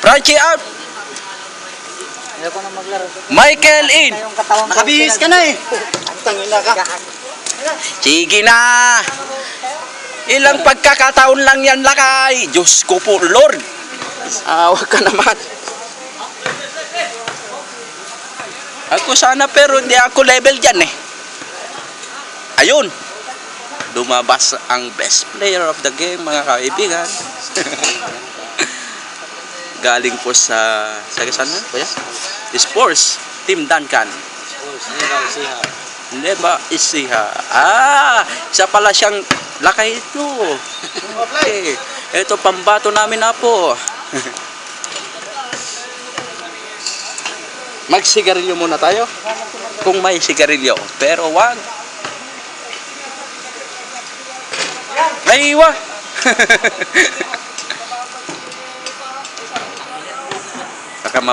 Franchi out. Ayoko na maglaro. Michael in. Nakabihis ka na eh. Tangina ka. Sige na. Ilang pagkakataon lang yan, Lakay. Diyos ko po, Lord. Wag ka naman. Ako sana pero hindi ako level dyan eh. Ayun. Lumabas ang best player of the game, mga kaibigan. Galing po sa saan na, kuya? Sports, Team Duncan. Hindi ba isiha? Isa pala siyang Lakay ito. Okay. Ito pambato namin na po. Magsigarilyo muna tayo. Kung may sigarilyo. Pero wag. Aywa.